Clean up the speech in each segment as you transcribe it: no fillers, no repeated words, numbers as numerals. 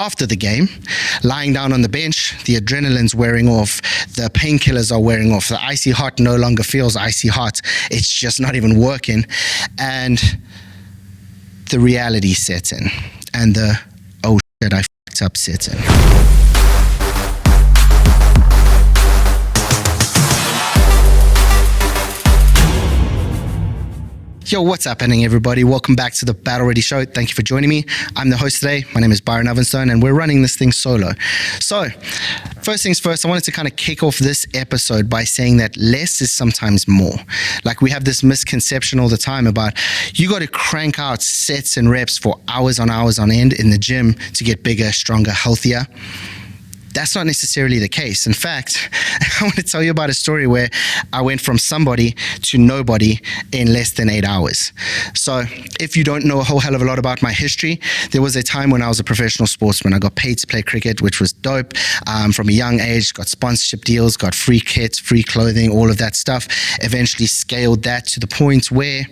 after the game, lying down on the bench, the adrenaline's wearing off, the painkillers are wearing off, the icy hot no longer feels icy hot, it's just not even working, and the reality sets in, and the oh shit, I fucked up sets in. Yo, what's happening, everybody? Welcome back to the Battle Ready Show. Thank you for joining me. I'm the host today. My name is Byron Ovenstone, and we're running this thing solo. So, first things first, I wanted to kind of kick off this episode by saying that less is sometimes more. Like, we have this misconception all the time about you got to crank out sets and reps for hours on end in the gym to get bigger, stronger, healthier. That's not necessarily the case. In fact, I want to tell you about a story where I went from somebody to nobody in less than 8 hours. So if you don't know a whole hell of a lot about my history, there was a time when I was a professional sportsman. I got paid to play cricket, which was dope. From a young age, got sponsorship deals, got free kits, free clothing, all of that stuff. Eventually scaled that to the point where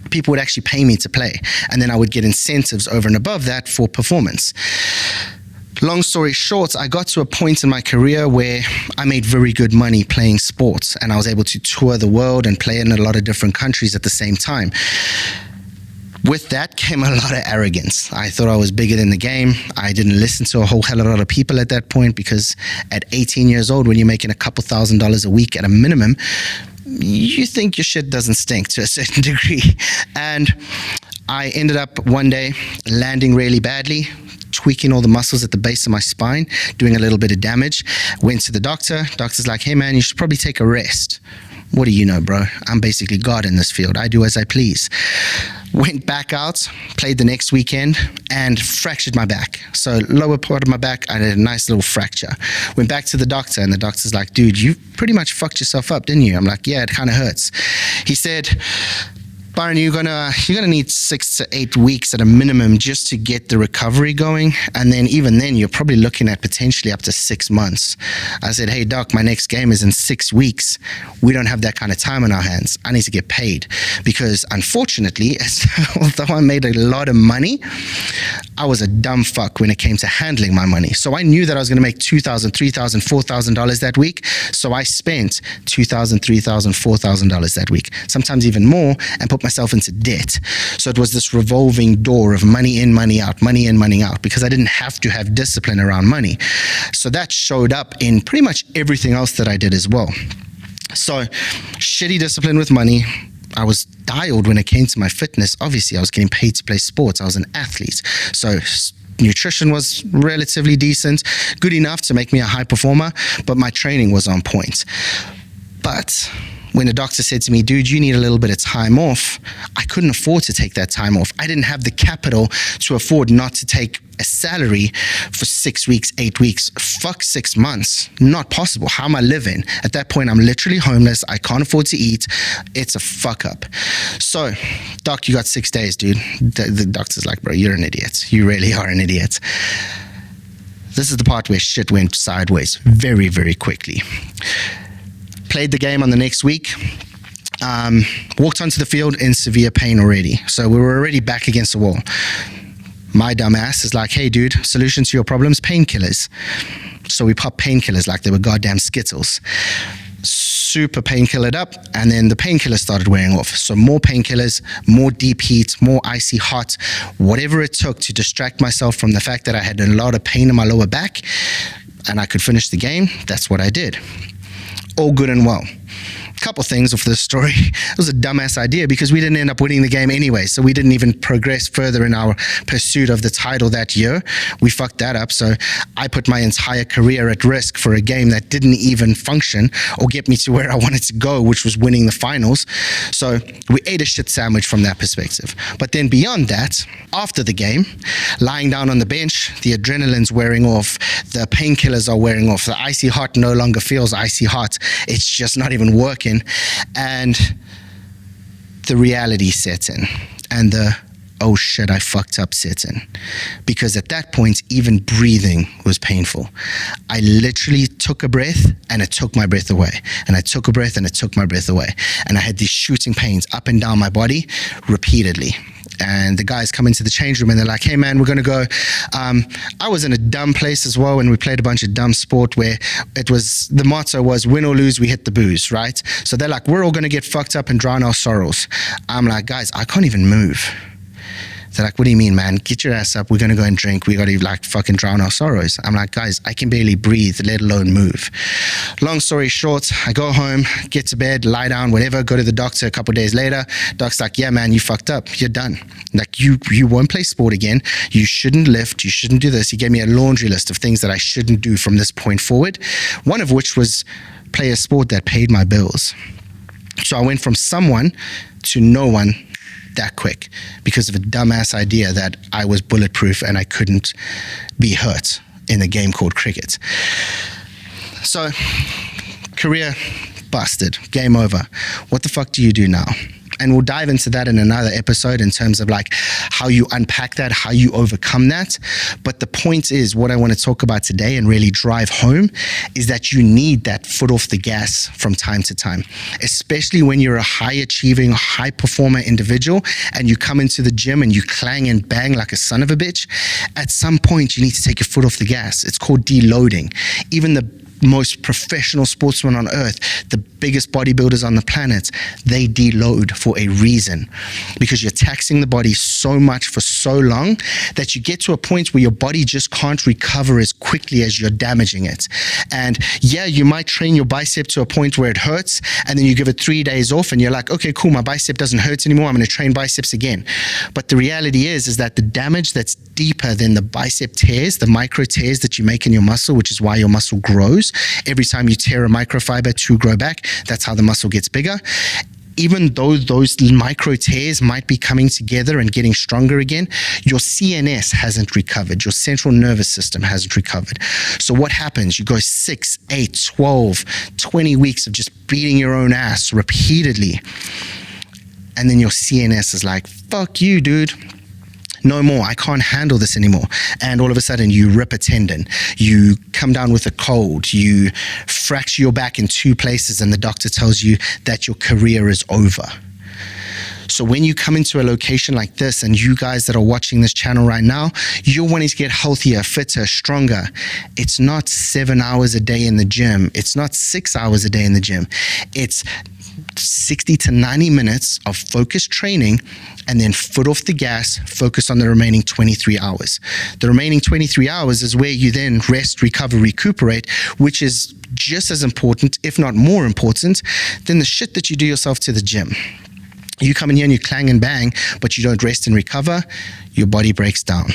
people would actually pay me to play. And then I would get incentives over and above that for performance. Long story short, I got to a point in my career where I made very good money playing sports, and I was able to tour the world and play in a lot of different countries at the same time. With that came a lot of arrogance. I thought I was bigger than the game. I didn't listen to a whole hell of a lot of people at that point, because at 18 years old, when you're making a couple $1,000s a week at a minimum, you think your shit doesn't stink to a certain degree. And I ended up one day landing really badly, tweaking all the muscles at the base of my spine, doing a little bit of damage. Went to the doctor. Doctor's like, hey man, you should probably take a rest. What do you know, bro? I'm basically God in this field. I do as I please. Went back out, played the next weekend, and fractured my back. So lower part of my back, I had a nice little fracture. Went back to the doctor, and the doctor's like, dude, you pretty much fucked yourself up, didn't you? I'm like, yeah, it kind of hurts. He said, Byron, you're gonna need 6 to 8 weeks at a minimum just to get the recovery going, and then even then you're probably looking at potentially up to 6 months. I said, hey doc, my next game is in 6 weeks. We don't have that kind of time on our hands. I need to get paid, because unfortunately, although I made a lot of money, I was a dumb fuck when it came to handling my money. So I knew that I was gonna make $2,000, $3,000, $4,000 that week. So I spent $2,000, $3,000, $4,000 that week, sometimes even more, and put myself into debt. So it was this revolving door of money in, money out, money in, money out, because I didn't have to have discipline around money. So that showed up in pretty much everything else that I did as well. So shitty discipline with money. I was dialed when it came to my fitness. Obviously, I was getting paid to play sports. I was an athlete. So nutrition was relatively decent, good enough to make me a high performer, but my training was on point. But when the doctor said to me, dude, you need a little bit of time off, I couldn't afford to take that time off. I didn't have the capital to afford not to take a salary for 6 weeks, 8 weeks, fuck 6 months. Not possible. How am I living? At that point, I'm literally homeless. I can't afford to eat. It's a fuck up. So, doc, you got 6 days, dude. The doctor's like, bro, you're an idiot. You really are an idiot. This is the part where shit went sideways very, very quickly. Played the game on the next week, walked onto the field in severe pain already. So we were already back against the wall. My dumb ass is like, hey dude, solution to your problems, painkillers. So we popped painkillers like they were goddamn Skittles. Super painkillered up, and then the painkillers started wearing off. So more painkillers, more deep heat, more icy hot, whatever it took to distract myself from the fact that I had a lot of pain in my lower back and I could finish the game, that's what I did. All good and well. Couple things of this story. It was a dumbass idea because we didn't end up winning the game anyway, so we didn't even progress further in our pursuit of the title that year. We fucked that up, so I put my entire career at risk for a game that didn't even function or get me to where I wanted to go, which was winning the finals. So we ate a shit sandwich from that perspective. But then beyond that, after the game, lying down on the bench, the adrenaline's wearing off, the painkillers are wearing off, the icy hot no longer feels icy hot, it's just not even working. And the reality sets in, and the oh shit, I fucked up sets in, because at that point even breathing was painful. I literally took a breath and it took my breath away, and I took a breath and it took my breath away, and I had these shooting pains up and down my body repeatedly. and the guys come into the change room and they're like, hey man, we're going to go. I was in a dumb place as well when we played a bunch of dumb sport where the motto was win or lose, we hit the booze, right? So they're like, we're all going to get fucked up and drown our sorrows. I'm like, guys, I can't even move. They're like, what do you mean, man? Get your ass up. We're going to go and drink. We got to like fucking drown our sorrows. I'm like, guys, I can barely breathe, let alone move. Long story short, I go home, get to bed, lie down, whatever, go to the doctor a couple of days later. Doc's like, yeah, man, you fucked up. You're done. Like you won't play sport again. You shouldn't lift. You shouldn't do this. He gave me a laundry list of things that I shouldn't do from this point forward. One of which was play a sport that paid my bills. So I went from someone to no one that quick because of a dumbass idea that I was bulletproof and I couldn't be hurt in a game called cricket. So, career busted, game over. What the fuck do you do now? And we'll dive into that in another episode in terms of like how you unpack that, how you overcome that. But the point is, what I want to talk about today and really drive home is that you need that foot off the gas from time to time, especially when you're a high achieving, high performer individual and you come into the gym and you clang and bang like a son of a bitch. At some point, you need to take your foot off the gas. It's called deloading. Even the most professional sportsmen on earth, the biggest bodybuilders on the planet, they deload for a reason, because you're taxing the body so much for so long that you get to a point where your body just can't recover as quickly as you're damaging it. And yeah, you might train your bicep to a point where it hurts, and then you give it 3 days off and you're like, okay, cool, my bicep doesn't hurt anymore, I'm going to train biceps again. But the reality is that the damage that's deeper than the bicep tears, the micro tears that you make in your muscle, which is why your muscle grows. Every time you tear a microfiber to grow back, that's how the muscle gets bigger. Even though those micro tears might be coming together and getting stronger again, your CNS hasn't recovered. Your central nervous system hasn't recovered. So what happens? You go 6, 8, 12, 20 weeks of just beating your own ass repeatedly. And then your CNS is like, fuck you, dude. No more, I can't handle this anymore. And all of a sudden you rip a tendon, you come down with a cold, you fracture your back in 2 places, and the doctor tells you that your career is over. So when you come into a location like this, and you guys that are watching this channel right now, you're wanting to get healthier, fitter, stronger. It's not 7 hours a day in the gym. It's not 6 hours a day in the gym. It's 60 to 90 minutes of focused training, and then foot off the gas, focus on the remaining 23 hours. The remaining 23 hours is where you then rest, recover, recuperate, which is just as important, if not more important, than the shit that you do yourself to the gym. You come in here and you clang and bang, but you don't rest and recover, your body breaks down.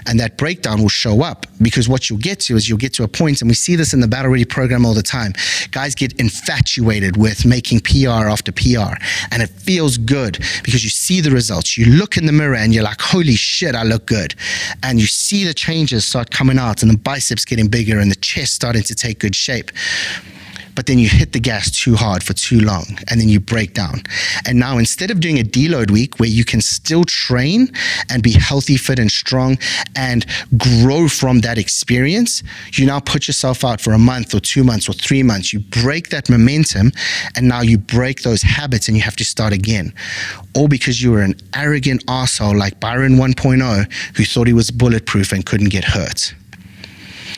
And that breakdown will show up, because what you'll get to is you'll get to a point, and we see this in the Battle Ready program all the time. Guys get infatuated with making PR after PR, and it feels good because you see the results. You look in the mirror and you're like, holy shit, I look good. And you see the changes start coming out, and the biceps getting bigger and the chest starting to take good shape. But then you hit the gas too hard for too long, and then you break down. And now, instead of doing a deload week where you can still train and be healthy, fit, and strong and grow from that experience, you now put yourself out for a month or 2 months or 3 months. You break that momentum, and now you break those habits and you have to start again. All because you were an arrogant asshole like Byron 1.0 who thought he was bulletproof and couldn't get hurt.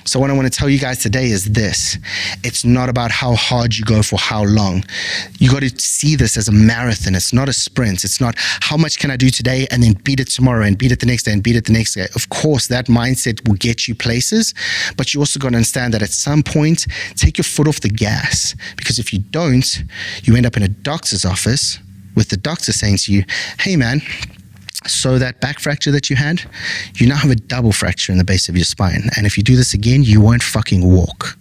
So what I want to tell you guys today is this. It's not about how hard you go for how long. You got to see this as a marathon. It's not a sprint. It's not how much can I do today and then beat it tomorrow and beat it the next day and beat it the next day. Of course, that mindset will get you places, but you also got to understand that at some point, take your foot off the gas, because if you don't, you end up in a doctor's office with the doctor saying to you, hey man, so that back fracture that you had, you now have a double fracture in the base of your spine. And if you do this again, you won't fucking walk.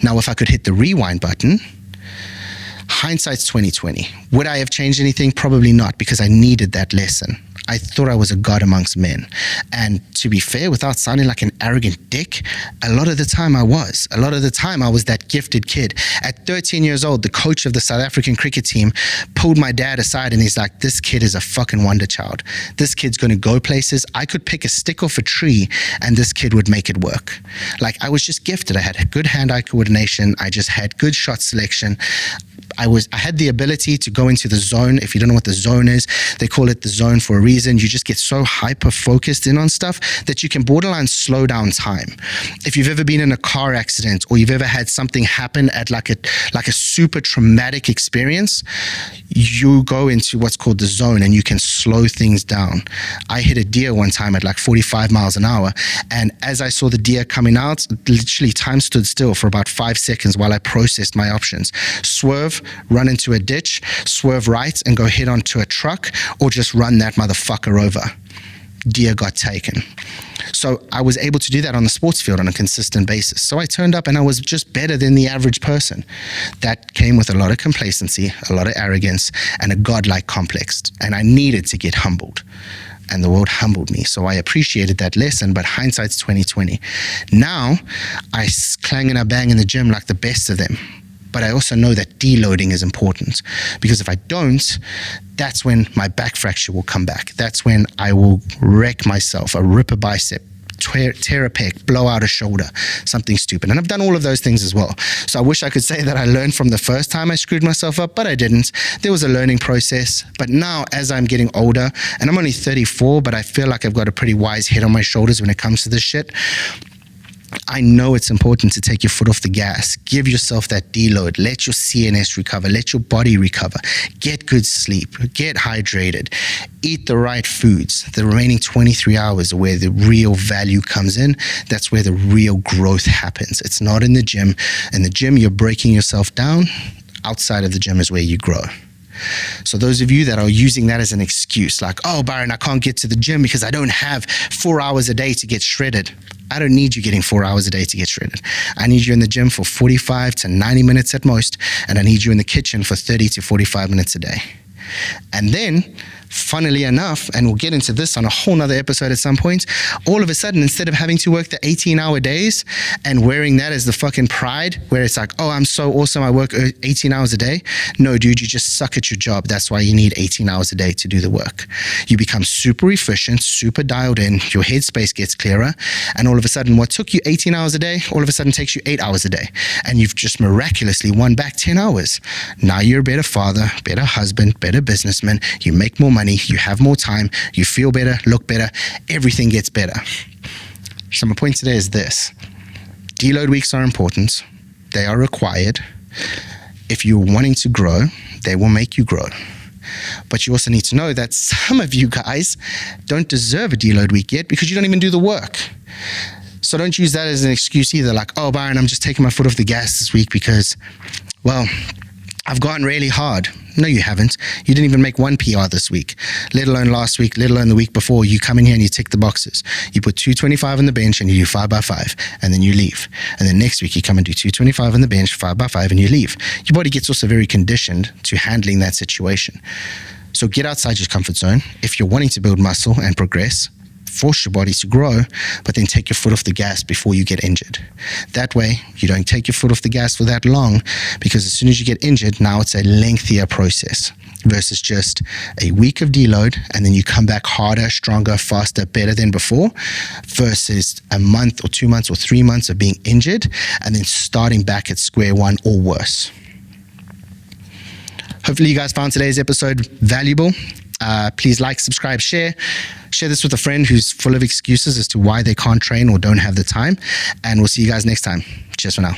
Now, if I could hit the rewind button, hindsight's 2020. Would I have changed anything? Probably not, because I needed that lesson. I thought I was a god amongst men. And to be fair, without sounding like an arrogant dick, a lot of the time I was. A lot of the time I was that gifted kid. At 13 years old, the coach of the South African cricket team pulled my dad aside and he's like, this kid is a fucking wonder child. This kid's going to go places. I could pick a stick off a tree and this kid would make it work. Like, I was just gifted. I had good hand-eye coordination. I just had good shot selection. I had the ability to go into the zone. If you don't know what the zone is, they call it the zone for a reason. You just get so hyper focused in on stuff that you can borderline slow down time. If you've ever been in a car accident or you've ever had something happen at like a super traumatic experience, you go into what's called the zone and you can slow things down. I hit a deer one time at like 45 miles an hour, and as I saw the deer coming out, literally time stood still for about 5 seconds while I processed my options. Swerve, run into a ditch, swerve right and go head onto a truck, or just run that motherfucker over. Deer got taken. So I was able to do that on the sports field on a consistent basis. So I turned up and I was just better than the average person. That came with a lot of complacency, a lot of arrogance, and a godlike complex. And I needed to get humbled. And the world humbled me. So I appreciated that lesson, but hindsight's 2020. Now, I clang and I bang in the gym like the best of them. But I also know that deloading is important, because if I don't, that's when my back fracture will come back. That's when I will wreck myself, rip a bicep, tear a pec, blow out a shoulder, something stupid. And I've done all of those things as well. So I wish I could say that I learned from the first time I screwed myself up, but I didn't. There was a learning process. But now, as I'm getting older, and I'm only 34, but I feel like I've got a pretty wise head on my shoulders when it comes to this shit, I know it's important to take your foot off the gas. Give yourself that deload. Let your CNS recover. Let your body recover. Get good sleep. Get hydrated. Eat the right foods. The remaining 23 hours are where the real value comes in. That's where the real growth happens. It's not in the gym. In the gym, you're breaking yourself down. Outside of the gym is where you grow. So those of you that are using that as an excuse, like, oh, Byron, I can't get to the gym because I don't have 4 hours a day to get shredded. I don't need you getting 4 hours a day to get shredded. I need you in the gym for 45 to 90 minutes at most, and I need you in the kitchen for 30 to 45 minutes a day. And then, funnily enough, and we'll get into this on a whole nother episode at some point, all of a sudden, instead of having to work the 18-hour days and wearing that as the fucking pride, where it's like, oh, I'm so awesome, I work 18 hours a day. No, dude, you just suck at your job. That's why you need 18 hours a day to do the work. You become super efficient, super dialed in, your headspace gets clearer, and all of a sudden, what took you 18 hours a day, all of a sudden takes you 8 hours a day. And you've just miraculously won back 10 hours. Now you're a better father, better husband, better businessman, you make more money, you have more time, you feel better, look better, everything gets better. So my point today is this. Deload weeks are important. They are required. If you're wanting to grow, they will make you grow. But you also need to know that some of you guys don't deserve a deload week yet because you don't even do the work. So don't use that as an excuse either, like, oh, Byron, I'm just taking my foot off the gas this week because, well, I've gotten really hard. No, you haven't. You didn't even make one PR this week, let alone last week, let alone the week before. You come in here and you tick the boxes. You put 225 on the bench and you do 5x5 and then you leave. And then next week you come and do 225 on the bench, 5x5 and you leave. Your body gets also very conditioned to handling that situation. So get outside your comfort zone. If you're wanting to build muscle and progress, force your body to grow, but then take your foot off the gas before you get injured. That way, you don't take your foot off the gas for that long, because as soon as you get injured, now it's a lengthier process versus just a week of deload, and then you come back harder, stronger, faster, better than before, versus a month or 2 months or 3 months of being injured, and then starting back at square one or worse. Hopefully you guys found today's episode valuable. Please like, subscribe, share this with a friend who's full of excuses as to why they can't train or don't have the time. And we'll see you guys next time. Cheers for now.